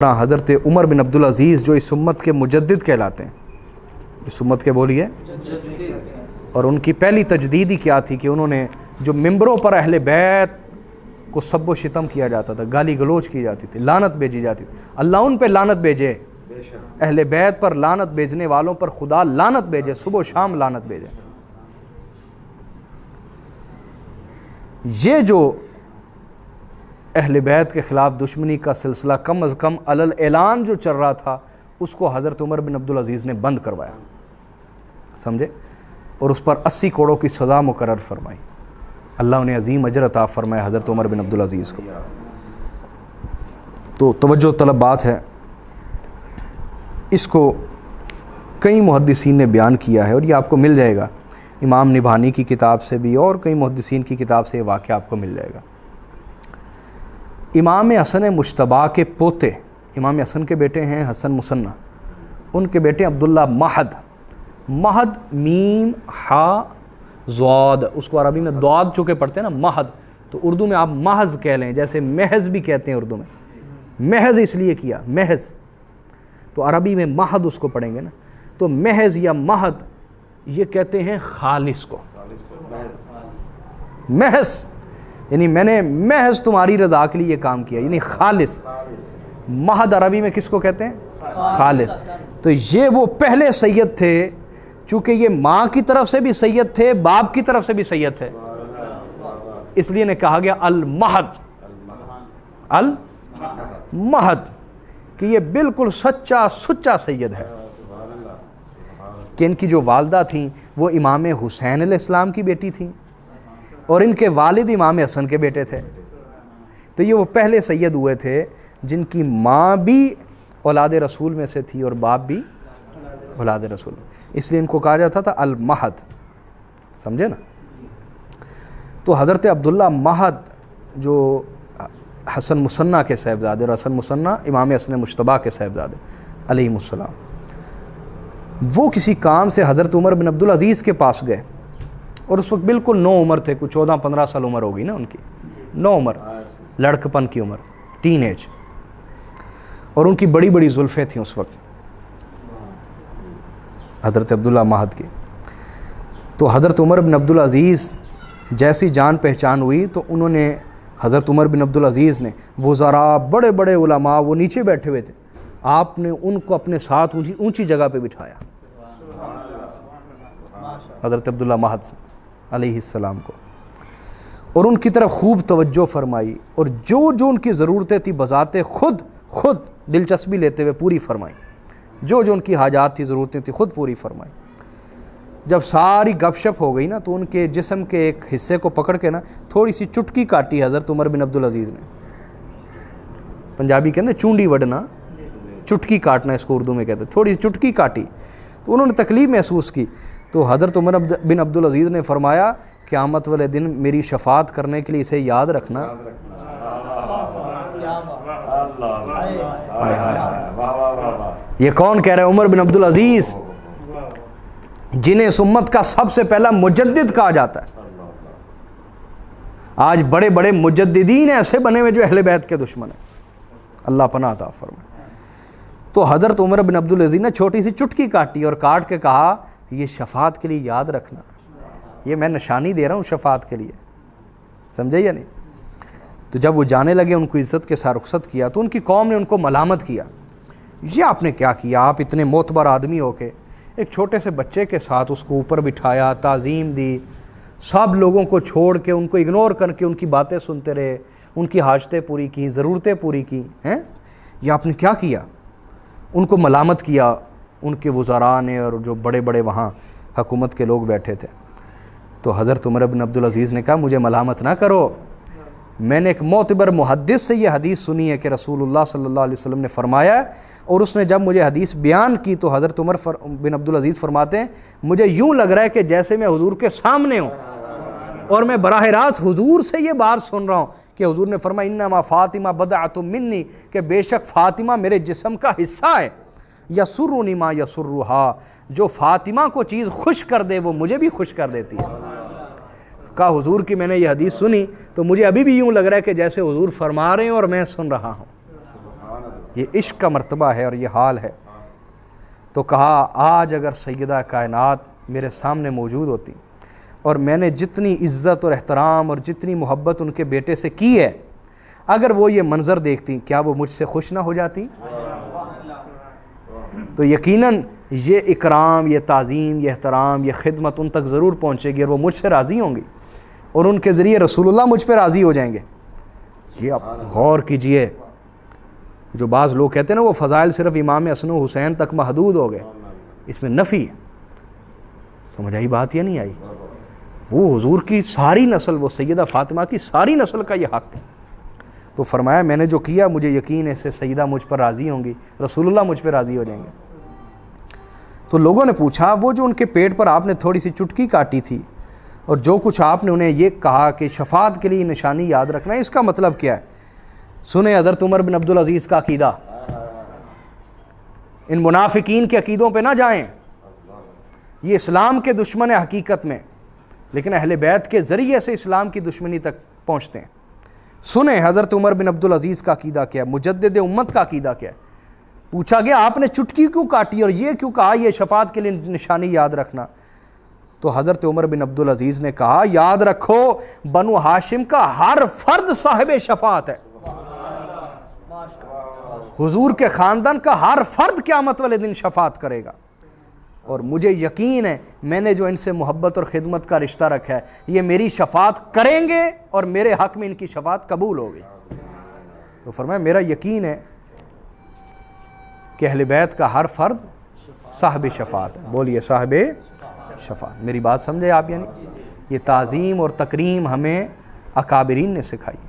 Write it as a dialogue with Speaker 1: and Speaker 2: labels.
Speaker 1: حضرت عمر بن عبدالعزیز جو اس امت کے مجدد کہلاتے ہیں، اس امت کے بولیے، اور ان کی پہلی تجدید ہی کیا تھی کہ انہوں نے جو ممبروں پر اہل بیت کو سب و شتم کیا جاتا تھا، گالی گلوچ کی جاتی تھی، لعنت بھیجی جاتی تھی، اللہ ان پہ لعنت بھیجے، اہل بیت پر لعنت بھیجنے والوں پر خدا لعنت بھیجے، صبح و شام لعنت بھیجے۔ یہ جو اہل بیت کے خلاف دشمنی کا سلسلہ کم از کم علل اعلان جو چل رہا تھا، اس کو حضرت عمر بن عبدالعزیز نے بند کروایا، سمجھے، اور اس پر 80 کروڑوں کی سزا مقرر فرمائی۔ اللہ انہیں عظیم اجر عطا فرمائے حضرت عمر بن عبدالعزیز کو۔ تو توجہ طلب بات ہے، اس کو کئی محدثین نے بیان کیا ہے، اور یہ آپ کو مل جائے گا امام نبھانی کی کتاب سے بھی، اور کئی محدثین کی کتاب سے یہ واقعہ آپ کو مل جائے گا۔ امام حسن مجتبیٰ کے پوتے، امام حسن کے بیٹے ہیں حسن مصنع، ان کے بیٹے عبداللہ مہد، مہد میم ہا ضاد، اس کو عربی میں ضاد چونکہ پڑھتے ہیں نا مہد، تو اردو میں آپ محض کہہ لیں، جیسے محض بھی کہتے ہیں اردو میں، محض اس لیے کیا محض، تو عربی میں مہد اس کو پڑھیں گے نا، تو محض یا مہد یہ کہتے ہیں خالص کو، محض یعنی میں نے محض تمہاری رضا کے لیے یہ کام کیا، یعنی خالص۔ مہد عربی میں کس کو کہتے ہیں؟ خالص۔ تو یہ وہ پہلے سید تھے، چونکہ یہ ماں کی طرف سے بھی سید تھے، باپ کی طرف سے بھی سید تھے، اس لیے نے کہا گیا المہد، المہد، کہ یہ بالکل سچا سچا سید ہے۔ کہ ان کی جو والدہ تھیں وہ امام حسین علیہ السلام کی بیٹی تھیں، اور ان کے والد امام حسن کے بیٹے تھے، تو یہ وہ پہلے سید ہوئے تھے جن کی ماں بھی اولاد رسول میں سے تھی اور باپ بھی اولاد رسول، اس لیے ان کو کہا جاتا تھا المہد، سمجھے نا۔ تو حضرت عبداللہ مہد جو حسن مصنع کے صاحبزادے، اور حسن مصنع امام حسن مجتبیٰ کے صاحبزادے علیہم السلام، وہ کسی کام سے حضرت عمر بن عبدالعزیز کے پاس گئے، اور اس وقت بالکل نو عمر تھے، کچھ 14-15 سال عمر ہوگی نا ان کی، نو عمر، لڑکپن کی عمر، ٹین ایج، اور ان کی بڑی بڑی زلفیں تھیں اس وقت حضرت عبداللہ مہد کی۔ تو حضرت عمر بن عبدالعزیز جیسی جان پہچان ہوئی تو انہوں نے، حضرت عمر بن عبدالعزیز نے، وزراء بڑے بڑے علماء وہ نیچے بیٹھے ہوئے تھے، آپ نے ان کو اپنے ساتھ اونچی جگہ پہ بٹھایا، حضرت عبداللہ مہد سے علیہ السلام کو، اور ان کی طرف خوب توجہ فرمائی، اور جو جو ان کی ضرورتیں تھی بذات خود دلچسپی لیتے ہوئے پوری فرمائی، جو جو ان کی حاجات تھی، ضرورتیں تھی، خود پوری فرمائی۔ جب ساری گپ شپ ہو گئی نا، تو ان کے جسم کے ایک حصے کو پکڑ کے نا تھوڑی سی چٹکی کاٹی حضرت عمر بن عبدالعزیز نے، پنجابی کہتے ہیں چونڈی وڈنا، چٹکی کاٹنا اس کو اردو میں کہتے ہیں، تھوڑی سی چٹکی کاٹی، تو انہوں نے تکلیف محسوس کی، تو حضرت عمر بن عبدالعزیز نے فرمایا قیامت والے دن میری شفاعت کرنے کے لیے اسے یاد رکھنا۔ یہ کون کہہ رہا ہے؟ عمر بن عبدالعزیز، جنہیں اس امت کا سب سے پہلا مجدد کہا جاتا ہے۔ آج بڑے بڑے مجددین ایسے بنے ہوئے جو اہل بیت کے دشمن ہیں، اللہ پناہ عطا فرمائے۔ تو حضرت عمر بن عبدالعزیز نے چھوٹی سی چٹکی کاٹی اور کاٹ کے کہا یہ شفاعت کے لیے یاد رکھنا، یہ میں نشانی دے رہا ہوں شفاعت کے لیے، سمجھے یا نہیں؟ تو جب وہ جانے لگے، ان کو عزت کے ساتھ رخصت کیا، تو ان کی قوم نے ان کو ملامت کیا، یہ آپ نے کیا کیا؟ آپ اتنے معتبر آدمی ہو کے ایک چھوٹے سے بچے کے ساتھ اس کو اوپر بٹھایا، تعظیم دی، سب لوگوں کو چھوڑ کے ان کو اگنور کر کے ان کی باتیں سنتے رہے، ان کی حاجتیں پوری کی، ضرورتیں پوری کی ہیں، یہ آپ نے کیا کیا؟ ان کو ملامت کیا ان کے وزراء نے، اور جو بڑے بڑے وہاں حکومت کے لوگ بیٹھے تھے۔ تو حضرت عمر بن عبدالعزیز نے کہا مجھے ملامت نہ کرو، میں نے ایک معتبر محدث سے یہ حدیث سنی ہے کہ رسول اللہ صلی اللہ علیہ وسلم نے فرمایا ہے، اور اس نے جب مجھے حدیث بیان کی تو حضرت عمر بن عبدالعزیز فرماتے ہیں مجھے یوں لگ رہا ہے کہ جیسے میں حضور کے سامنے ہوں، اور میں براہ راست حضور سے یہ بات سن رہا ہوں کہ حضور نے فرمایا انما فاطمہ بضعۃ منی، کہ بے شک فاطمہ میرے جسم کا حصہ ہے، یسرنی ما یسرھا، جو فاطمہ کو چیز خوش کر دے وہ مجھے بھی خوش کر دیتی ہے۔ کہا حضور کی میں نے یہ حدیث سنی تو مجھے ابھی بھی یوں لگ رہا ہے کہ جیسے حضور فرما رہے ہیں اور میں سن رہا ہوں۔ یہ عشق کا مرتبہ ہے اور یہ حال ہے۔ تو کہا آج اگر سیدہ کائنات میرے سامنے موجود ہوتی اور میں نے جتنی عزت اور احترام اور جتنی محبت ان کے بیٹے سے کی ہے، اگر وہ یہ منظر دیکھتی کیا وہ مجھ سے خوش نہ ہو جاتی؟ تو یقیناً یہ اکرام، یہ تعظیم، یہ احترام، یہ خدمت ان تک ضرور پہنچے گی اور وہ مجھ سے راضی ہوں گی اور ان کے ذریعے رسول اللہ مجھ پہ راضی ہو جائیں گے۔ یہ آپ غور کیجئے، جو بعض لوگ کہتے ہیں نا وہ فضائل صرف امام حسن و حسین تک محدود ہو گئے، اس میں نفی ہے۔ سمجھ آئی بات یا نہیں آئی؟ وہ حضور کی ساری نسل، وہ سیدہ فاطمہ کی ساری نسل کا یہ حق ہے۔ تو فرمایا میں نے جو کیا مجھے یقین ہے اس سے سیدہ مجھ پر راضی ہوں گی، رسول اللہ مجھ پہ راضی ہو جائیں گے۔ تو لوگوں نے پوچھا وہ جو ان کے پیٹ پر آپ نے تھوڑی سی چٹکی کاٹی تھی اور جو کچھ آپ نے انہیں یہ کہا کہ شفاعت کے لیے نشانی یاد رکھنا ہے، اس کا مطلب کیا ہے؟ سنیں حضرت عمر بن عبدالعزیز کا عقیدہ، ان منافقین کے عقیدوں پہ نہ جائیں، یہ اسلام کے دشمن ہیں حقیقت میں، لیکن اہل بیت کے ذریعے سے اسلام کی دشمنی تک پہنچتے ہیں۔ سنیں حضرت عمر بن عبدالعزیز کا عقیدہ کیا ہے، مجدد امت کا عقیدہ کیا ہے۔ پوچھا گیا آپ نے چٹکی کیوں کاٹی اور یہ کیوں کہا یہ شفاعت کے لیے نشانی یاد رکھنا؟ تو حضرت عمر بن عبدالعزیز نے کہا یاد رکھو بنو ہاشم کا ہر فرد صاحب شفاعت ہے، حضور کے خاندان کا ہر فرد قیامت والے دن شفاعت کرے گا، اور مجھے یقین ہے میں نے جو ان سے محبت اور خدمت کا رشتہ رکھا ہے یہ میری شفاعت کریں گے اور میرے حق میں ان کی شفاعت قبول ہوگی۔ تو فرمایا میرا یقین ہے کہ اہل بیت کا ہر فرد صاحب شفاعت ہے۔ بولیے صاحب شفاعت۔ میری بات سمجھے آپ؟ یعنی یہ تعظیم اور تکریم ہمیں اکابرین نے سکھائی۔